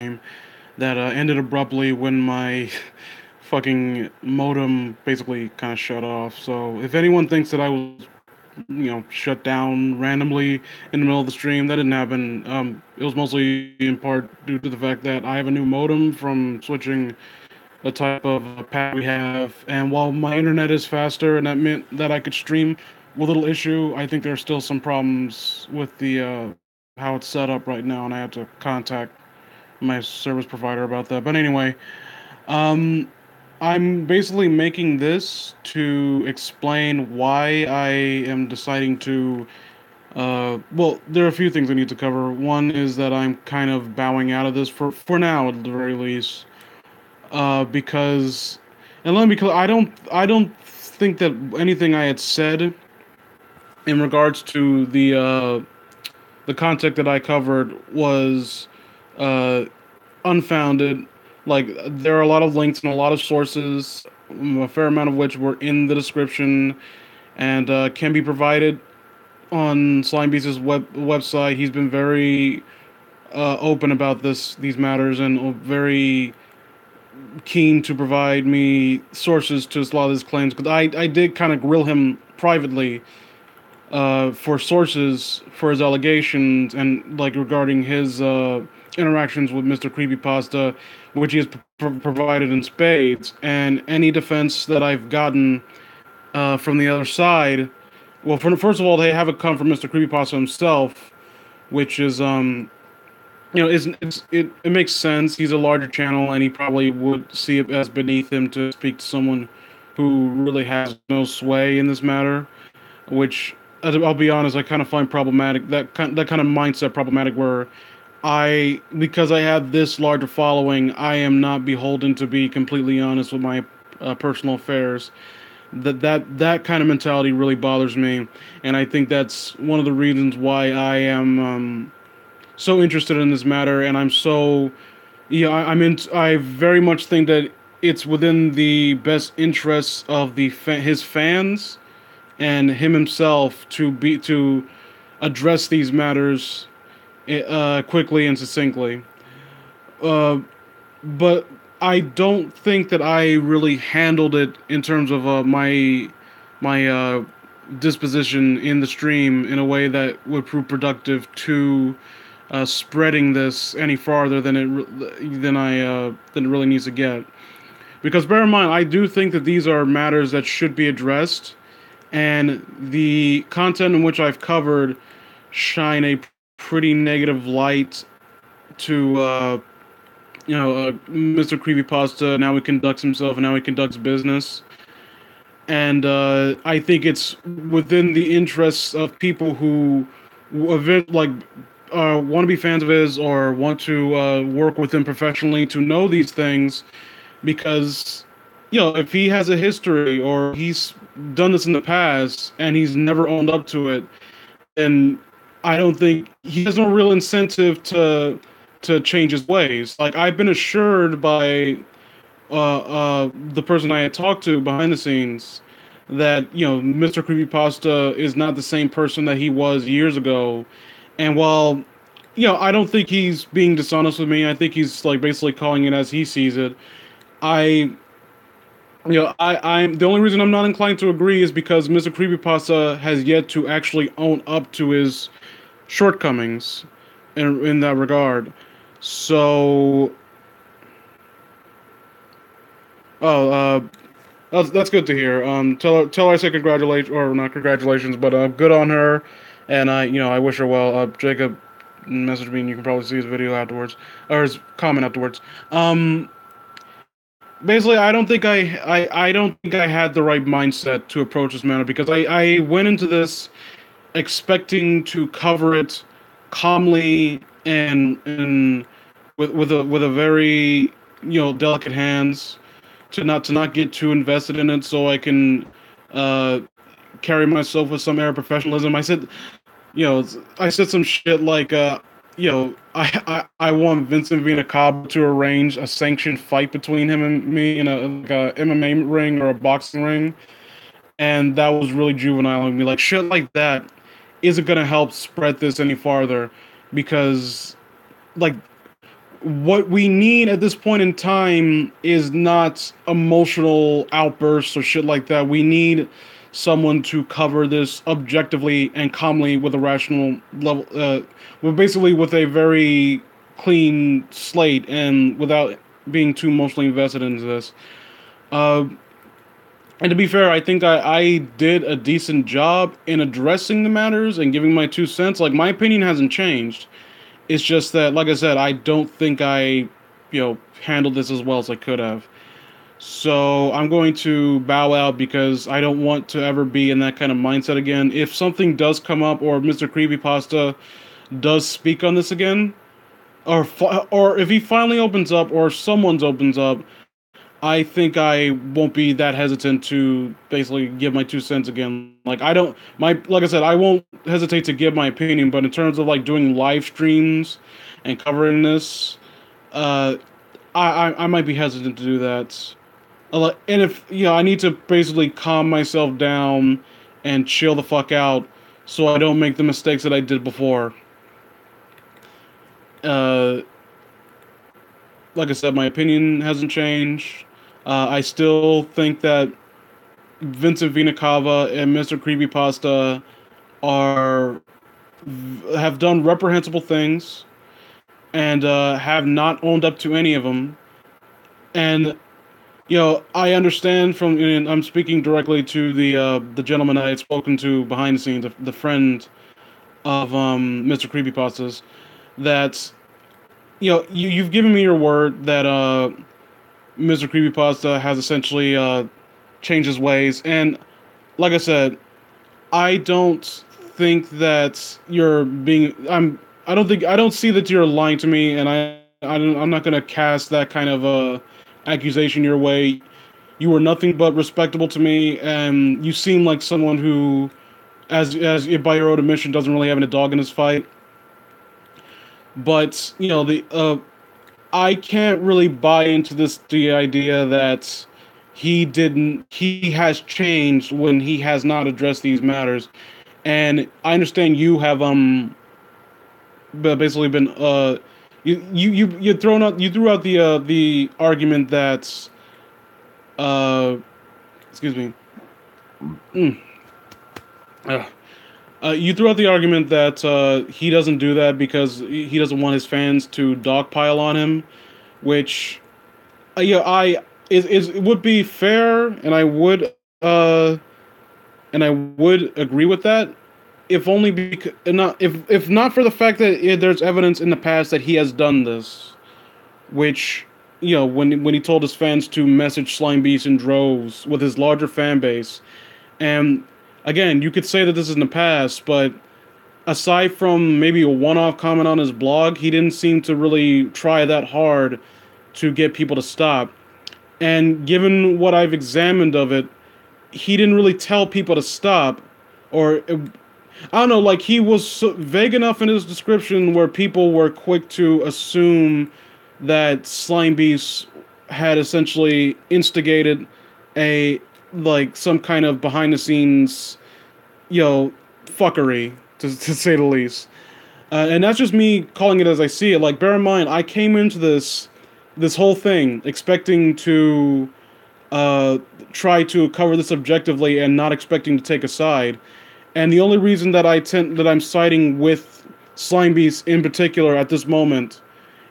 stream that ended abruptly when my fucking modem basically kind of shut off. So if anyone thinks that I was, shut down randomly in the middle of the stream, that didn't happen. It was mostly in part due to the fact that I have a new modem from switching the type of pack we have. And while my internet is faster and that meant that I could stream with little issue, I think there's still some problems with the how it's set up right now, and I had to contact my service provider about that. But anyway, um, I'm basically making this to explain why I am deciding to. Well, there are a few things I need to cover. One is that I'm kind of bowing out of this for now, at the very least, because, and let me be clear, I don't think that anything I had said in regards to the content that I covered was uh, unfounded. Like, there are a lot of links and a lot of sources, a fair amount of which were in the description and can be provided on Slimebeast's website. He's been very open about these matters and very keen to provide me sources to a lot of his claims, because I did kind of grill him privately for sources for his allegations and like regarding his interactions with Mr. Creepypasta, which he has provided in spades. And any defense that I've gotten from the other side, well, first of all, they have it come from Mr. Creepypasta himself, which is it makes sense. He's a larger channel, and he probably would see it as beneath him to speak to someone who really has no sway in this matter, which I'll be honest, I kind of find problematic. That kind of mindset problematic, where because I have this larger following, I am not beholden to be completely honest with my personal affairs. That kind of mentality really bothers me, and I think that's one of the reasons why I am so interested in this matter, and I'm so yeah, I very much think that it's within the best interests of his fans and him himself to address these matters quickly and succinctly. Uh, but I don't think that I really handled it in terms of my disposition in the stream in a way that would prove productive to spreading this any farther than it really needs to get. Because bear in mind, I do think that these are matters that should be addressed, and the content in which I've covered shine a pretty negative light to Mr. Creepypasta, now he conducts himself and how he conducts business. And I think it's within the interests of people who like want to be fans of his or want to work with him professionally to know these things, because if he has a history or he's done this in the past and he's never owned up to it, then I don't think he has no real incentive to change his ways. Like, I've been assured by the person I had talked to behind the scenes that Mr. Creepypasta is not the same person that he was years ago. And while I don't think he's being dishonest with me, I think he's like basically calling it as he sees it. I I'm the only reason I'm not inclined to agree is because Mr. Creepypasta has yet to actually own up to his shortcomings in that regard. So, oh, that's good to hear. Tell her I say congratulations, or not congratulations, but good on her, and I wish her well. Jacob messaged me, and you can probably see his video afterwards, or his comment afterwards. Basically, I don't think I had the right mindset to approach this matter, because I went into this expecting to cover it calmly and with a very delicate hands, to not get too invested in it, so I can uh, carry myself with some air of professionalism. I said some shit like, I want Vincent Vinacob to arrange a sanctioned fight between him and me in a MMA ring or a boxing ring, and that was really juvenile of me. Like, shit like that isn't gonna help spread this any farther, because like what we need at this point in time is not emotional outbursts or shit like that. We need someone to cover this objectively and calmly with a rational level, well, basically with a very clean slate and without being too emotionally invested into this. Uh, and to be fair, I think I did a decent job in addressing the matters and giving my 2 cents. Like, my opinion hasn't changed. It's just that, like I said, I don't think handled this as well as I could have. So I'm going to bow out because I don't want to ever be in that kind of mindset again. If something does come up, or Mr. Creepypasta does speak on this again, or if he finally opens up, or someone's opens up, I think I won't be that hesitant to basically give my 2 cents again. Like, I don't my like I said, I won't hesitate to give my opinion, but in terms of like doing live streams and covering this, uh, I might be hesitant to do that. And if I need to basically calm myself down and chill the fuck out, so I don't make the mistakes that I did before. Uh, like I said, my opinion hasn't changed. I still think that Vincent Vinacava and Mr. Creepypasta are have done reprehensible things and have not owned up to any of them. And I understand from, and I'm speaking directly to the gentleman I had spoken to behind the scenes, the friend of Mr. Creepypasta's, that you've given me your word that Mr. Creepypasta has essentially changed his ways, and like I said, I don't think that you're being. I don't see that you're lying to me, and I'm not gonna cast that kind of accusation your way. You were nothing but respectable to me, and you seem like someone who, as if by your own admission, doesn't really have a dog in his fight. But I can't really buy into the idea that he has changed when he has not addressed these matters. And I understand you have basically been you threw out the argument that excuse me. Mm. You threw out the argument that he doesn't do that because he doesn't want his fans to dogpile on him, which it would be fair, and I would agree with that, if only because not if not for the fact that there's evidence in the past that he has done this, which when he told his fans to message Slime Beast in droves with his larger fan base. And again, you could say that this is in the past, but aside from maybe a one-off comment on his blog, he didn't seem to really try that hard to get people to stop. And given what I've examined of it, he didn't really tell people to stop, or I don't know, like he was so vague enough in his description where people were quick to assume that Slime Beast had essentially instigated some kind of behind the scenes, fuckery, to say the least. And that's just me calling it as I see it. Like, bear in mind, I came into this whole thing expecting to try to cover this objectively and not expecting to take a side. And the only reason that I'm siding with Slime Beast in particular at this moment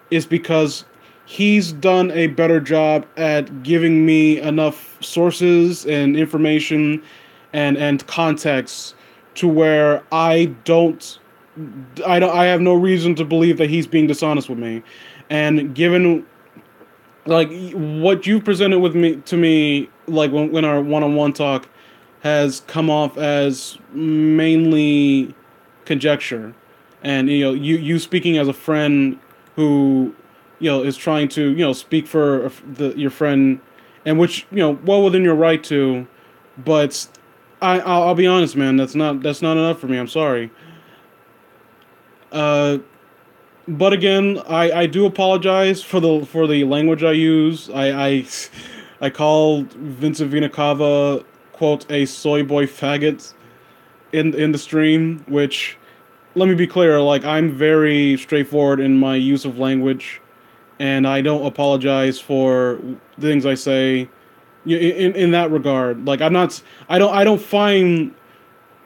is because he's done a better job at giving me enough sources and information and context to where I have no reason to believe that he's being dishonest with me. And given like what you presented to me, like when our one-on-one talk has come off as mainly conjecture, and you speaking as a friend who is trying to speak for your friend, and which well within your right to, but I'll be honest, man, that's not enough for me. I'm sorry. But again, I do apologize for the language I use. I called Vincent Vinacava, quote, a soy boy faggot in the stream, which, let me be clear, like, I'm very straightforward in my use of language, and I don't apologize for the things I say. In that regard, like I don't find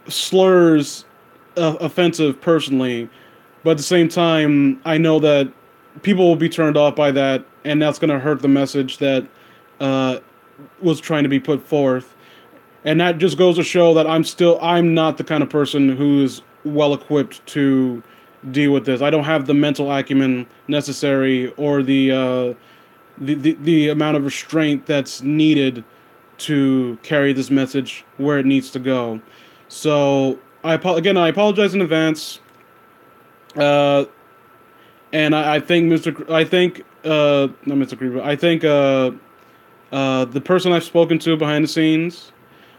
slurs offensive personally, but at the same time, I know that people will be turned off by that, and that's going to hurt the message that uh, was trying to be put forth. And that just goes to show that I'm not the kind of person who is well equipped to deal with this. I don't have the mental acumen necessary or the amount of restraint that's needed to carry this message where it needs to go. So I apologize in advance. Uh, and I think I think not Mr. Creeper. I think the person I've spoken to behind the scenes.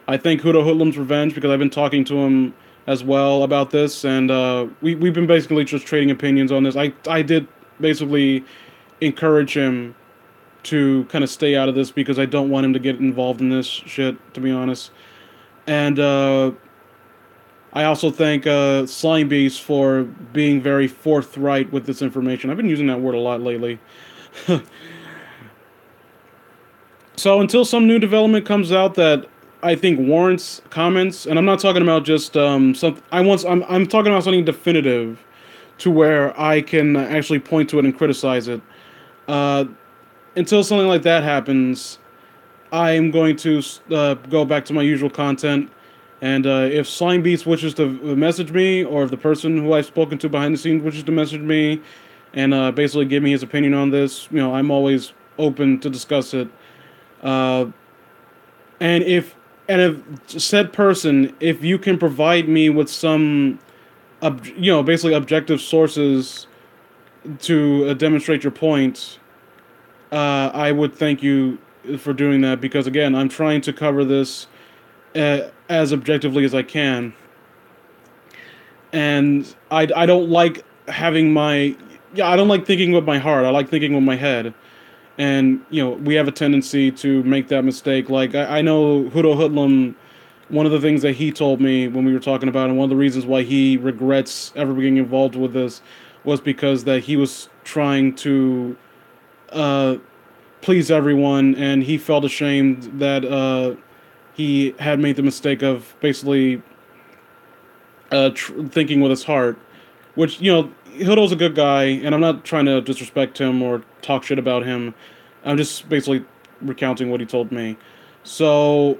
I think Hudo Hoodlum's Revenge because I've been talking to him as well about this, and we've been basically just trading opinions on this. I did basically encourage him to kind of stay out of this because I don't want him to get involved in this shit, to be honest. And I also thank Slime Beast for being very forthright with this information. I've been using that word a lot lately. So until some new development comes out that I think warrants comments, and I'm not talking about just some. I'm talking about something definitive, to where I can actually point to it and criticize it. Uh, until something like that happens, I am going to go back to my usual content. And if Slime Beast wishes to message me, or if the person who I've spoken to behind the scenes wishes to message me, and basically give me his opinion on this, I'm always open to discuss it. Uh, and if said person, if you can provide me with some, basically objective sources to demonstrate your point, I would thank you for doing that because again, I'm trying to cover this as objectively as I can, and I don't like having my I don't like thinking with my heart. I like thinking with my head. And we have a tendency to make that mistake. Like I know Hudo Hoodlum, one of the things that he told me when we were talking about, and one of the reasons why he regrets ever being involved with this, was because that he was trying to uh, please everyone, and he felt ashamed that he had made the mistake of basically thinking with his heart, which Hildo's a good guy, and I'm not trying to disrespect him or talk shit about him. I'm just basically recounting what he told me. So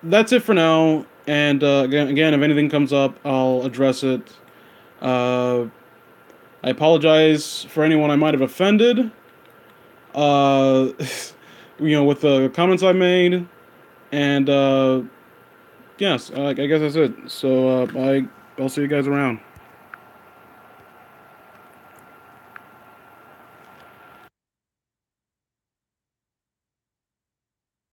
that's it for now. And again, if anything comes up, I'll address it. Uh, I apologize for anyone I might have offended. Uh, with the comments I made, and yes, I guess that's it. So I'll see you guys around.